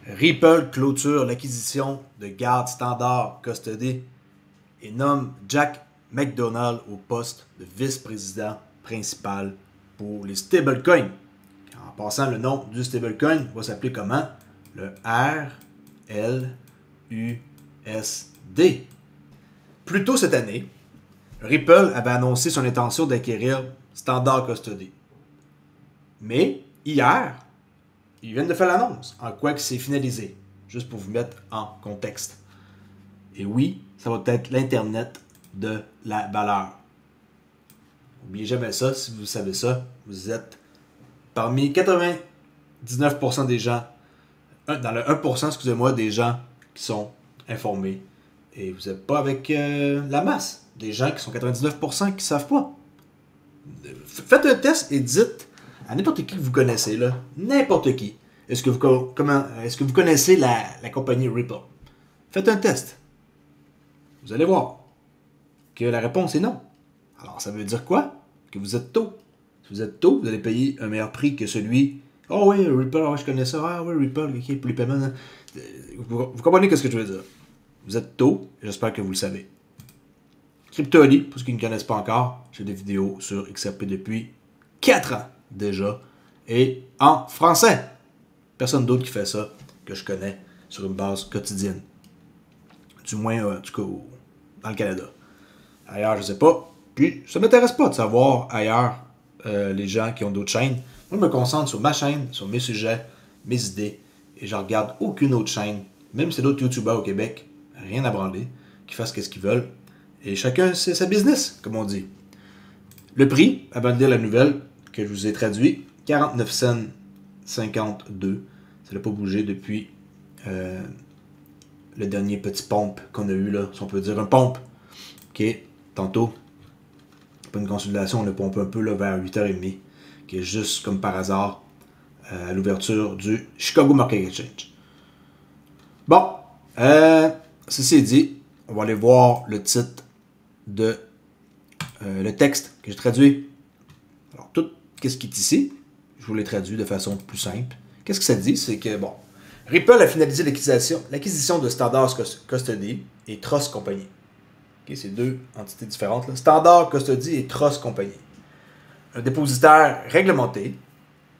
Ripple clôture l'acquisition de garde standard Custody et nomme Jack McDonald au poste de vice-président principal pour les stablecoins. En passant, le nom du stablecoin va s'appeler comment? Le RLUSD. Plus tôt cette année, Ripple avait annoncé son intention d'acquérir Standard Custody. Mais hier, ils viennent de faire l'annonce, en quoi que c'est finalisé, juste pour vous mettre en contexte. Et oui, ça va être l'Internet de la valeur. N'oubliez jamais ça, si vous savez ça, vous êtes parmi 99% des gens, dans le 1%, excusez-moi, des gens qui sont informés. Et vous n'êtes pas avec la masse, des gens qui sont 99% qui ne savent pas. Faites un test et dites à n'importe qui que vous connaissez, là, n'importe qui, est-ce que vous connaissez la compagnie Ripple? Faites un test. Vous allez voir que la réponse est non. Alors, ça veut dire quoi? Que vous êtes tôt. Si vous êtes tôt, vous allez payer un meilleur prix que celui... Oh oui, Ripple, oh, je connais ça. Ah oui, Ripple, ok, pour les paiements. Vous comprenez ce que je veux dire? Vous êtes tôt, j'espère que vous le savez. Crypto.ly, pour ceux qui ne connaissent pas encore, j'ai des vidéos sur XRP depuis 4 ans déjà. Et en français. Personne d'autre qui fait ça que je connais sur une base quotidienne. Du moins, en tout cas, dans le Canada. Ailleurs, je ne sais pas. Puis, ça ne m'intéresse pas de savoir ailleurs les gens qui ont d'autres chaînes. Moi, je me concentre sur ma chaîne, sur mes sujets, mes idées. Et je regarde aucune autre chaîne, même si c'est d'autres YouTubers au Québec, rien à branler, qui fassent ce qu'ils veulent. Et chacun, c'est sa business, comme on dit. Le prix, avant de lire la nouvelle que je vous ai traduit, 49 cents 52. Ça n'a pas bougé depuis le dernier petit pompe qu'on a eu là, si on peut dire un pompe. Ok, tantôt, pas une consultation, on a pompé un peu là, vers 8h30, qui est juste comme par hasard à l'ouverture du Chicago Market Exchange. Bon, ceci dit, on va aller voir le titre de le texte que j'ai traduit. Alors, tout ce qui est ici, je vous l'ai traduit de façon plus simple. Qu'est-ce que ça dit? C'est que, bon, Ripple a finalisé l'acquisition de Standard Custody et Trust Company. Okay, c'est deux entités différentes. Là. Standard Custody et Trust Company. Un dépositaire réglementé,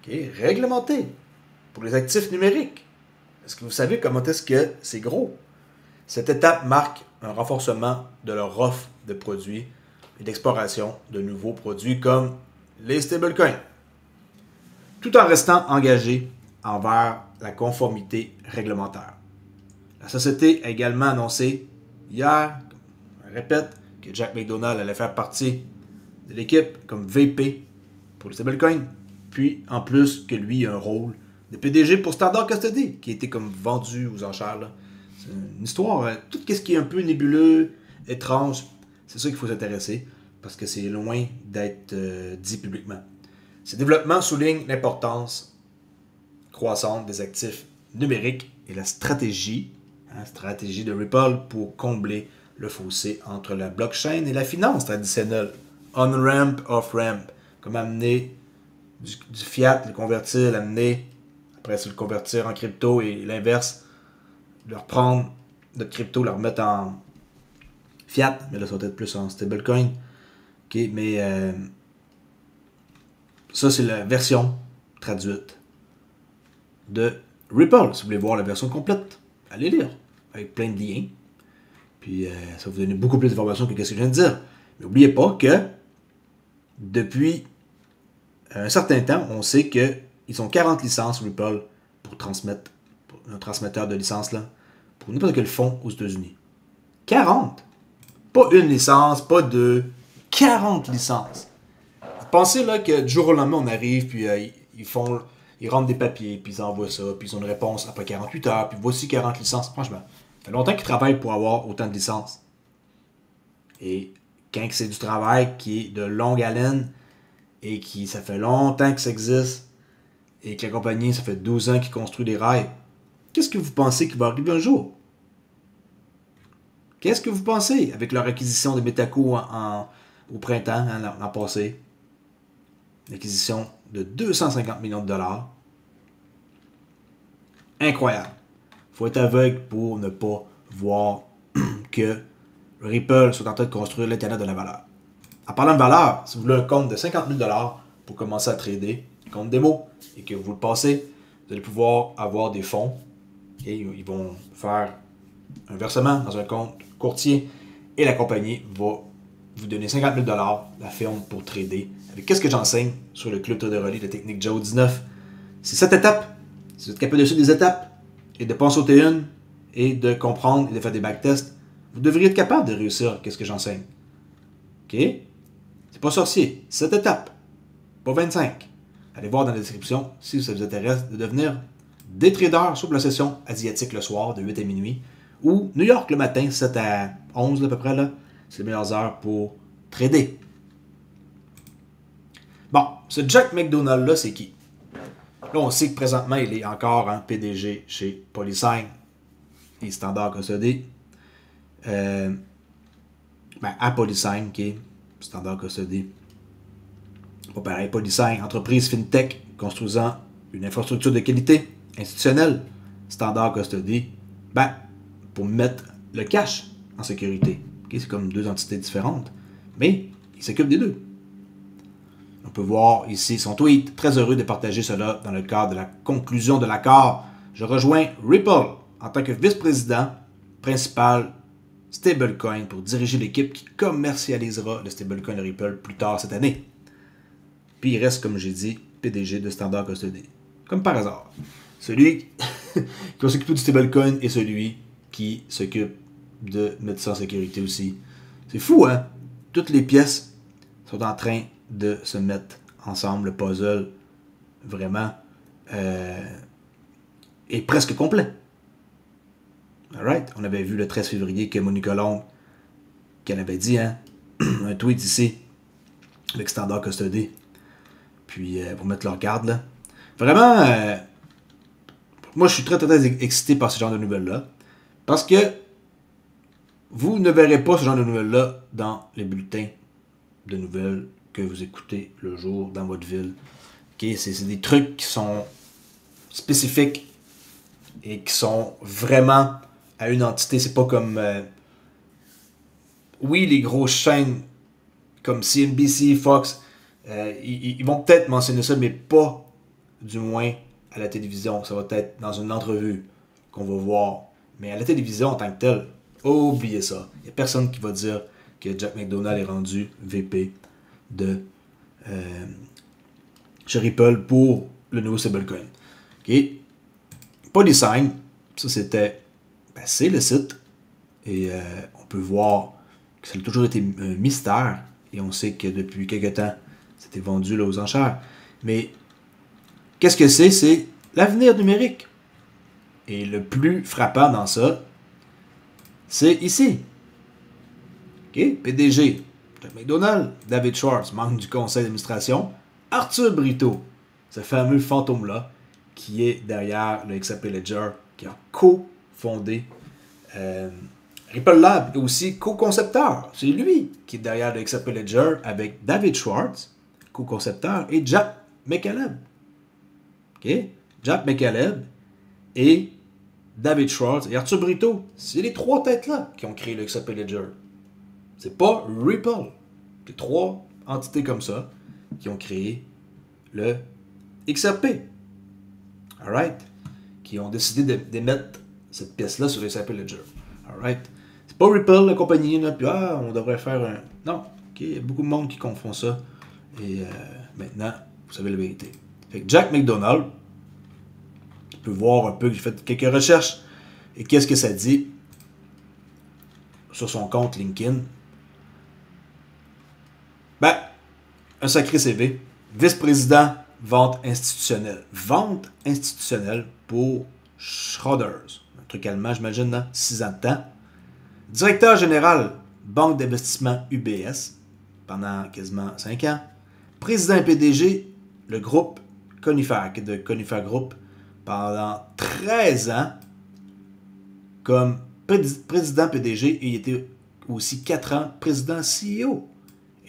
réglementé pour les actifs numériques. Est-ce que vous savez comment est-ce que c'est gros? Cette étape marque un renforcement de leur offre de produits et d'exploration de nouveaux produits comme les stablecoins, tout en restant engagé envers la conformité réglementaire. La société a également annoncé hier, je répète, que Jack McDonald allait faire partie de l'équipe comme VP pour les stablecoins, puis en plus que lui a un rôle de PDG pour Standard Custody, qui a été comme vendu aux enchères. Là. C'est une histoire, tout ce qui est un peu nébuleux, étrange, c'est ça qu'il faut s'intéresser, parce que c'est loin d'être dit publiquement. Ces développements soulignent l'importance croissante des actifs numériques et la stratégie de Ripple pour combler le fossé entre la blockchain et la finance traditionnelle. On-ramp, off-ramp. Comme amener du fiat, le convertir, l'amener, après ça le convertir en crypto et l'inverse, le reprendre notre crypto, le remettre en fiat, mais là ça va être plus en stablecoin. Ok, mais ça c'est la version traduite de Ripple. Si vous voulez voir la version complète, allez lire, avec plein de liens. Puis ça va vous donner beaucoup plus d'informations que ce que je viens de dire. Mais n'oubliez pas que depuis un certain temps, on sait qu'ils ont 40 licences Ripple pour transmettre, pour un transmetteur de licence là, pour n'importe quel fonds aux États-Unis. 40! Pas une licence, pas deux, 40 licences. Pensez là que du jour au lendemain, on arrive, puis ils rentrent des papiers, puis ils envoient ça, puis ils ont une réponse après 48 heures, puis voici 40 licences. Franchement, ça fait longtemps qu'ils travaillent pour avoir autant de licences. Et quand c'est du travail qui est de longue haleine, et qui ça fait longtemps que ça existe, et que la compagnie, ça fait 12 ans qu'ils construit des rails, qu'est-ce que vous pensez qui va arriver un jour? Qu'est-ce que vous pensez avec leur acquisition de Metaco au printemps, l'an passé? L'acquisition de 250 millions de dollars. Incroyable. Il faut être aveugle pour ne pas voir que Ripple soit en train de construire l'Internet de la valeur. En parlant de valeur, si vous voulez un compte de 50 000 $ pour commencer à trader, compte démo, et que vous le passez, vous allez pouvoir avoir des fonds et ils vont faire un versement dans un compte courtier et la compagnie va vous donner 50 000 $, la firme, pour trader. Avec qu'est-ce que j'enseigne sur le club Traderly, la technique Joe 19? C'est 7 étapes. Si vous êtes capable de suivre des étapes et de pas en sauter une et de comprendre et de faire des backtests, vous devriez être capable de réussir qu'est-ce que j'enseigne. OK? C'est pas sorcier. 7 étapes. Pas 25. Allez voir dans la description si ça vous intéresse de devenir des traders sur la session asiatique le soir de 8 à minuit ou New York le matin, 7 à 11 là, à peu près. Là. C'est les meilleures heures pour trader. Bon, ce Jack McDonald-là, c'est qui? Là, on sait que présentement, il est encore PDG chez Polysign et Standard Custody. À Polysign, qui est Standard Custody. Pas pareil, Polysign, entreprise fintech construisant une infrastructure de qualité institutionnelle. Standard Custody, pour mettre le cash en sécurité. Okay, c'est comme deux entités différentes, mais il s'occupe des deux. On peut voir ici son tweet. Très heureux de partager cela dans le cadre de la conclusion de l'accord. Je rejoins Ripple en tant que vice-président principal stablecoin pour diriger l'équipe qui commercialisera le stablecoin de Ripple plus tard cette année. Puis il reste, comme j'ai dit, PDG de Standard Custody. Comme par hasard. Celui qui va s'occuper du stablecoin et celui qui s'occupe de mettre ça en sécurité aussi. C'est fou, hein? Toutes les pièces sont en train de se mettre ensemble. Le puzzle, vraiment, est presque complet. Alright? On avait vu le 13 février que Monica Long, qu'elle avait dit, un tweet ici, avec Standard Custody. Puis, pour mettre leur garde, là. Vraiment, moi, je suis très, très excité par ce genre de nouvelles-là. Parce que vous ne verrez pas ce genre de nouvelles-là dans les bulletins de nouvelles que vous écoutez le jour dans votre ville. Okay? C'est des trucs qui sont spécifiques et qui sont vraiment à une entité. C'est pas comme... oui, les grosses chaînes comme CNBC, Fox, ils vont peut-être mentionner ça, mais pas du moins à la télévision. Ça va être dans une entrevue qu'on va voir. Mais à la télévision en tant que telle, oubliez ça. Il n'y a personne qui va dire que Jack McDonald est rendu VP de chez Ripple pour le nouveau stablecoin. OK? Polysign, ça c'était... c'est le site. Et on peut voir que ça a toujours été un mystère. Et on sait que depuis quelques temps, c'était vendu là, aux enchères. Mais qu'est-ce que c'est? C'est l'avenir numérique. Et le plus frappant dans ça, c'est ici. OK? PDG, Jack McDonald, David Schwartz, membre du conseil d'administration, Arthur Brito, ce fameux fantôme-là, qui est derrière le XRP Ledger, qui a co-fondé Ripple Lab, et aussi co-concepteur. C'est lui qui est derrière le XRP Ledger avec David Schwartz, co-concepteur, et Jack McCaleb. OK? Jack McCaleb et David Schwartz et Arthur Brito. C'est les trois têtes-là qui ont créé le XRP Ledger. C'est pas Ripple. C'est trois entités comme ça qui ont créé le XRP. Alright? Qui ont décidé d'émettre cette pièce-là sur le XRP Ledger. Alright? C'est pas Ripple, la compagnie, là, puis on devrait faire un... Non. Okay? Il y a beaucoup de monde qui confond ça. Et maintenant, vous savez la vérité. Fait que Jack McDonald, on peut voir un peu que j'ai fait quelques recherches. Et qu'est-ce que ça dit sur son compte LinkedIn? Un sacré CV. Vice-président vente institutionnelle. Vente institutionnelle pour Schroders. Un truc allemand, j'imagine, dans 6 ans de temps. Directeur général, Banque d'investissement UBS, pendant quasiment 5 ans. Président et PDG, le groupe Conifer, de Conifer Group, pendant 13 ans, comme président PDG, et il était aussi 4 ans président CEO.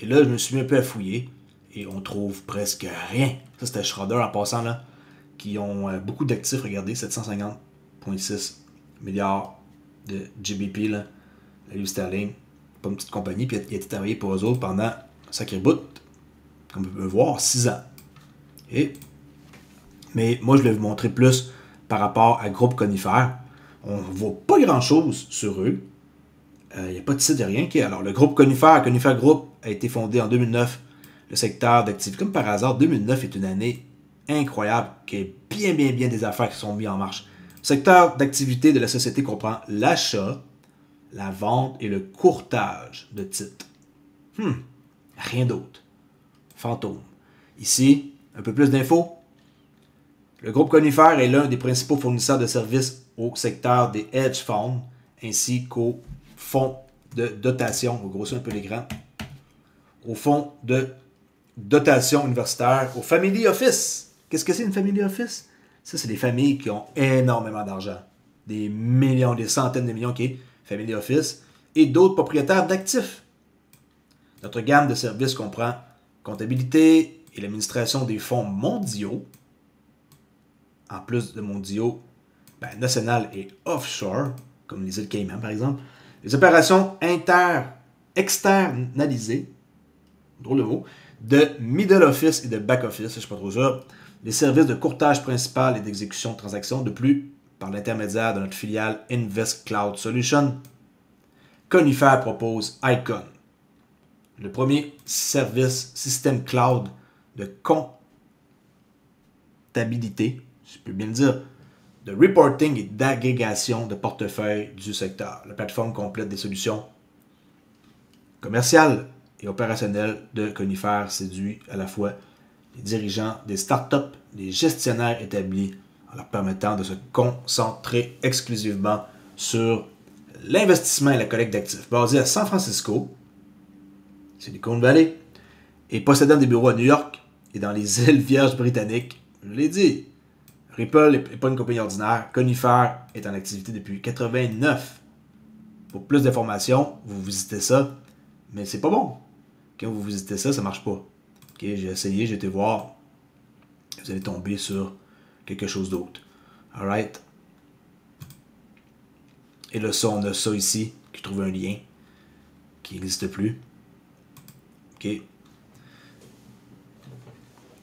Et là, je me suis mis un peu à fouiller, et on trouve presque rien. Ça, c'était Schroeder en passant, là, qui ont beaucoup d'actifs, regardez, 750,6 milliards de GBP, là, la livre sterling, pas une petite compagnie, puis il a été travaillé pour eux autres pendant un sacré bout, comme vous pouvez voir, 6 ans. Mais moi, je vais vous montrer plus par rapport à Groupe Conifère. On ne voit pas grand-chose sur eux. Il n'y a pas de site, il n'y a rien. Okay. Alors, le Groupe Conifère Group, a été fondé en 2009. Le secteur d'activité, comme par hasard, 2009 est une année incroyable, qui est bien des affaires qui sont mises en marche. Le secteur d'activité de la société comprend l'achat, la vente et le courtage de titres. Rien d'autre. Fantôme. Ici, un peu plus d'infos. Le groupe Conifère est l'un des principaux fournisseurs de services au secteur des hedge funds ainsi qu'aux fonds de dotation, on va grossir un peu l'écran, aux fonds de dotation universitaire, aux family office. Qu'est-ce que c'est une family office? Ça, c'est des familles qui ont énormément d'argent. Des millions, des centaines de millions qui est family office et d'autres propriétaires d'actifs. Notre gamme de services comprend comptabilité et l'administration des fonds mondiaux, en plus de mondiaux, national et offshore, comme les îles Cayman par exemple, les opérations externalisées, drôle de mot, de middle office et de back office, je ne suis pas trop sûr, les services de courtage principal et d'exécution de transactions, de plus, par l'intermédiaire de notre filiale Invest Cloud Solutions, Conifère propose Icon, le premier service système cloud de comptabilité, je peux bien le dire, de reporting et d'agrégation de portefeuille du secteur. La plateforme complète des solutions commerciales et opérationnelles de Conifère séduit à la fois les dirigeants des startups, les gestionnaires établis, en leur permettant de se concentrer exclusivement sur l'investissement et la collecte d'actifs. Basé à San Francisco, Silicon Valley, et possédant des bureaux à New York et dans les îles Vierges britanniques, je l'ai dit, Ripple n'est pas une compagnie ordinaire. Conifère est en activité depuis 89. Pour plus d'informations, vous visitez ça. Mais c'est pas bon. Quand vous visitez ça, ça marche pas. Okay, j'ai essayé, j'ai été voir. Vous allez tomber sur quelque chose d'autre. Alright. Et là, ça, on a ça ici. J'ai trouvé un lien qui n'existe plus. OK.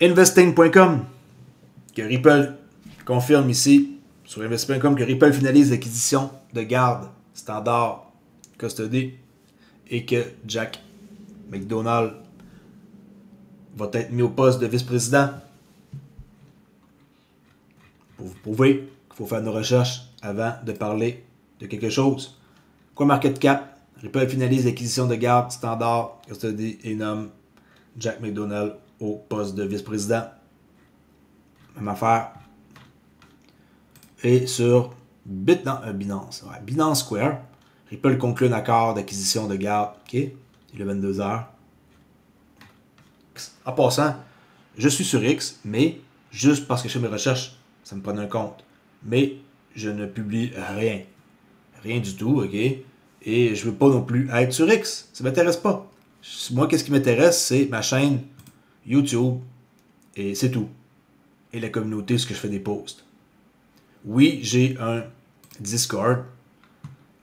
Investing.com. Que Ripple confirme ici, sur Investing.com, que Ripple finalise l'acquisition de garde standard custody et que Jack McDonald va être mis au poste de vice-président. Pour vous prouver qu'il faut faire nos recherches avant de parler de quelque chose. CoinMarketCap, Ripple finalise l'acquisition de garde standard custody et nomme Jack McDonald au poste de vice-président. Même affaire. Et sur Binance Square, Ripple conclut un accord d'acquisition de garde. OK, il est 22h. En passant, je suis sur X, mais juste parce que je fais mes recherches, ça me prend un compte. Mais je ne publie rien. Rien du tout, OK? Et je ne veux pas non plus être sur X. Ça ne m'intéresse pas. Moi, qu'est-ce qui m'intéresse, c'est ma chaîne YouTube. Et c'est tout. Et la communauté, ce que je fais des posts. Oui, j'ai un Discord.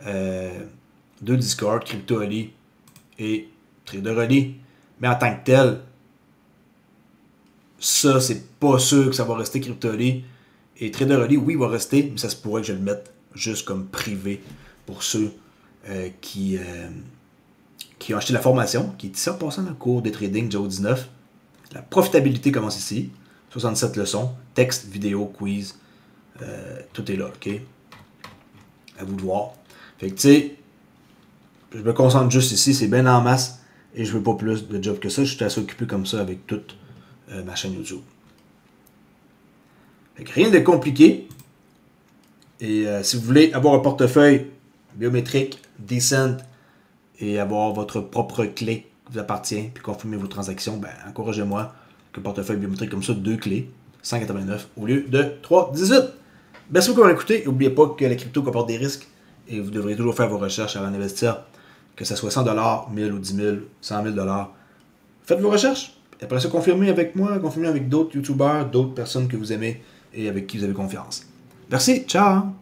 2 Discord, CryptoAli et TraderAli. Mais en tant que tel, ça, c'est pas sûr que ça va rester CryptoAli. Et TraderAli, oui, il va rester, mais ça se pourrait que je le mette juste comme privé pour ceux qui ont acheté la formation, qui est ici en passant dans le cours des trading Joe 19. La profitabilité commence ici. 67 leçons, texte, vidéo, quiz. Tout est là, OK? À vous de voir. Fait que, tu sais, je me concentre juste ici, c'est bien en masse, et je veux pas plus de job que ça. Je suis assez occupé comme ça avec toute ma chaîne YouTube. Fait que rien de compliqué. Et si vous voulez avoir un portefeuille biométrique, decent, et avoir votre propre clé qui vous appartient, puis confirmer vos transactions, ben encouragez-moi que portefeuille biométrique comme ça, 2 clés, 189 au lieu de 318. Merci beaucoup d'avoir écouté. N'oubliez pas que la crypto comporte des risques et vous devrez toujours faire vos recherches avant d'investir, que ce soit 100$, 1000 ou 10 000, 100 000$. Faites vos recherches. Et après ça, confirmez avec moi, confirmez avec d'autres YouTubers, d'autres personnes que vous aimez et avec qui vous avez confiance. Merci, ciao!